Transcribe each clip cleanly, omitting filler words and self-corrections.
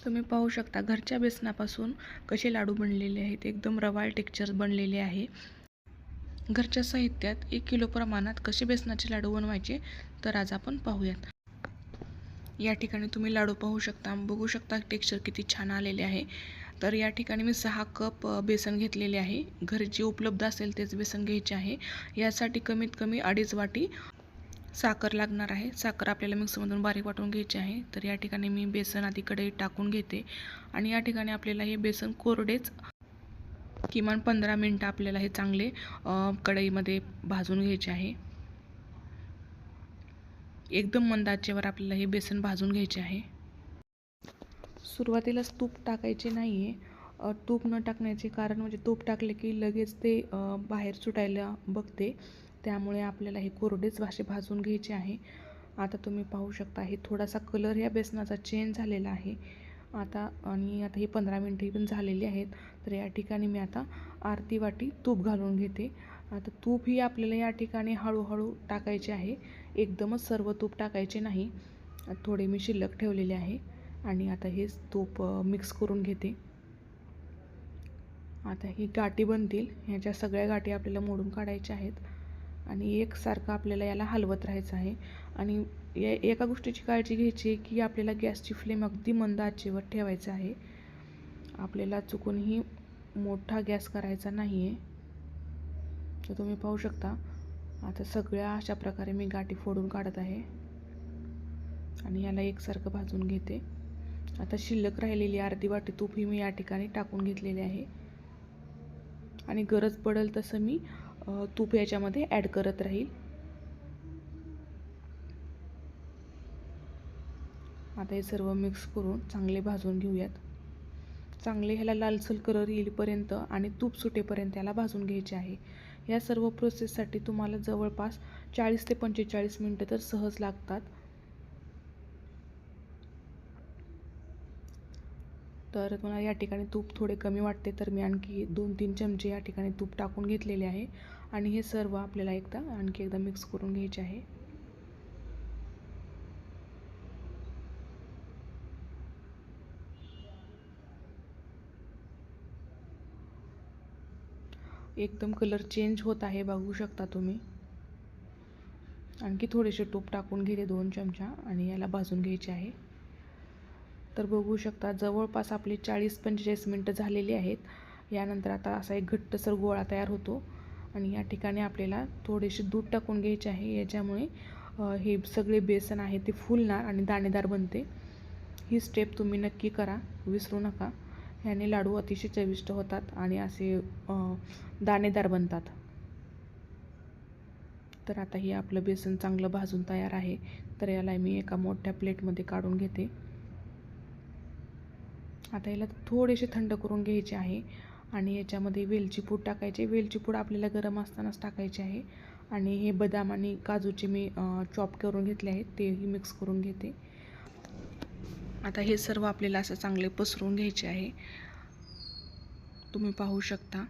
तुम्ही पाहू शकता घरच्या बेसनापासून कसे लाडू बनलेले आहेत. एकदम रवाळ टेक्स्चर बनलेले आहे. घरच्या साहित्यात 1 किलो प्रमाणात कसे बेसनाचे लाडू बनवायचे तर आज आपण पाहूयात. या ठिकाणी तुम्ही लाडू पाहू शकता, बघू शकता टेक्स्चर किती छान आलेले आहे. तर या ठिकाणी मी 6 कप बेसन घेतलेले आहे. घरी जे उपलब्ध असेल तेच बेसन घ्यायचे आहे. यासाठी कमीत कमी 2.5 वाटी साखर लागणार आहे. साखर आपल्याला मिक्सरमधून बारीक वाटून घ्यायची आहे. तर या ठिकाणी मी बेसन आधी कढईत टाकून घेते आणि या ठिकाणी आपल्याला हे बेसन कोरडेच किमान 15 मिनिटं आपल्याला हे चांगले कढईमध्ये भाजून घ्यायचे आहे. एकदम मंद आचेवर आपल्याला हे बेसन भाजून घ्यायचे आहे. सुरुवातीलाच तूप टाकायचे नाही आहे. तूप न टाकण्याचे कारण म्हणजे तूप टाकले की लगेच ते बाहेर सुटायला बघते. त्यामुळे आपल्याला हे कोरडेच असे भाजून घ्यायचे आहे. आता तुम्ही पाहू शकता हे थोडासा कलर या बेसनाचा चेंज झालेला आहे आता हे 15 मिनिटे पण झालेली आहेत. तर या ठिकाणी मी आता अर्धी वाटी तूप घालून घेते. आता तूप ही आपल्याला या ठिकाणी हळूहळू टाकायचे आहे. एकदमच सर्व तूप टाकायचे नाही. थोडे मी शिल्लक ठेवलेले आहे आणि आता हे तूप मिक्स करून घेते. आता ही गाठी बनतील. ह्याच्या सगळ्या गाठी आपल्याला मोडून काढायच्या आहेत आणि एकसारखं आपल्याला याला हलवत राहायचं आहे. आणि एका गोष्टीची काळजी घ्यायची आहे की आपल्याला गॅसची फ्लेम अगदी मंद आचेवर ठेवायचं आहे. आपल्याला चुकूनही मोठा गॅस करायचा नाही आहे. तर तुम्ही पाहू शकता आता सगळ्या अशा प्रकारे मी गाठी फोडून काढत आहे आणि याला एकसारखं भाजून घेते. आता शिल्लक राहिलेली अर्धी वाटी तूप ही मी या ठिकाणी टाकून घेतलेले आहे आणि गरज पडेल तसं मी तूप याच्यामध्ये ॲड करत राहील. आता हे सर्व मिक्स करून चांगले भाजून घेऊयात. चांगले ह्याला लालसर कलर येईपर्यंत आणि तूप सुटेपर्यंत याला भाजून घ्यायचे आहे. या सर्व प्रोसेससाठी तुम्हाला जवळपास 40 ते 45 मिनिटं तर सहज लागतात. तर मला या ठिकाणी तूप थोडे कमी वाटते तर मी आणखी 2-3 चमचे या ठिकाणी तूप टाकून घेतलेले आहे आणि हे सर्व आपल्याला आणखी एकदा मिक्स करून घ्यायचे आहे. एकदम कलर चेंज होत आहे, बघू शकता तुम्ही. आणखी थोडेसे तूप टाकून घेते 2 चमचा आणि याला भाजून घ्यायचे आहे. तर बघू शकता जवळपास आपली 40-45 मिनिटं झालेली आहेत. यानंतर आता असा एक घट्टसर गोळा तयार होतो आणि या ठिकाणी आपल्याला थोडेसे दूध टाकून घ्यायचे आहे. याच्यामुळे हे सगळे बेसन आहे ते फुलणार आणि दाणेदार बनते. ही स्टेप तुम्ही नक्की करा, विसरू नका. ह्याने लाडू अतिशय चविष्ट होतात आणि असे दाणेदार बनतात. तर आता हे आपलं बेसन चांगलं भाजून तयार आहे. तर याला मी एका मोठ्या प्लेटमध्ये काढून घेते. आता याला थोडेसे थंड करून घ्यायचे आहे आणि याच्यामध्ये वेलची पूड टाकायची. वेलची पूड आपल्याला गरम असतानाच टाकायची आहे आणि हे बदाम आणि काजूचे मी चॉप करून घेतले आहेत तेही मिक्स करून घेते. आता हे सर्व आपल्याला असं चांगले पसरून घ्यायचे आहे. तुम्ही पाहू शकता.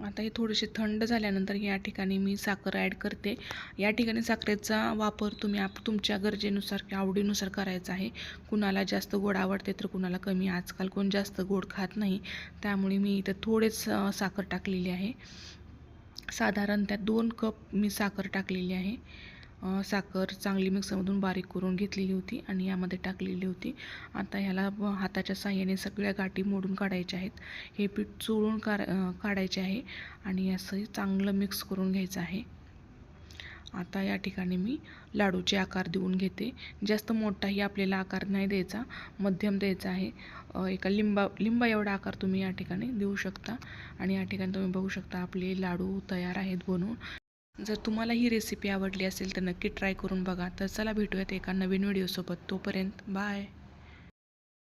आता हे थोडेसे थंड झाल्यानंतर या ठिकाणी मी साखर ॲड करते. या ठिकाणी साखरेचा वापर तुम्ही तुमच्या गरजेनुसार किंवा आवडीनुसार करायचा आहे. कुणाला जास्त गोड आवडते तर कुणाला कमी. आजकाल कोण जास्त गोड खात नाही, त्यामुळे मी इथं थोडेच साखर टाकलेली आहे. साधारण त्यात 2 कप मी साखर टाकलेली आहे. साखर चांगली मिक्सरमधून बारीक करून घेतलेली होती आणि यामध्ये टाकलेली होती. आता ह्याला हाताच्या साहाय्याने सगळ्या गाठी मोडून काढायच्या आहेत. हे पीठ चोळून काढायचे आहे आणि असं चांगलं मिक्स करून घ्यायचं आहे. आता या ठिकाणी मी लाडूचे आकार देऊन घेते. जास्त मोठाही आपल्याला आकार नाही द्यायचा, मध्यम द्यायचा आहे. एका लिंबा एवढा आकार तुम्ही या ठिकाणी देऊ शकता आणि या ठिकाणी तुम्ही बघू शकता आपले लाडू तयार आहेत बनवून. जर तुम्हाला ही रेसिपी आवडली असेल तर नक्की ट्राय करून बघा. तर चला भेटूयात एका नवीन व्हिडिओसोबत. तोपर्यंत बाय.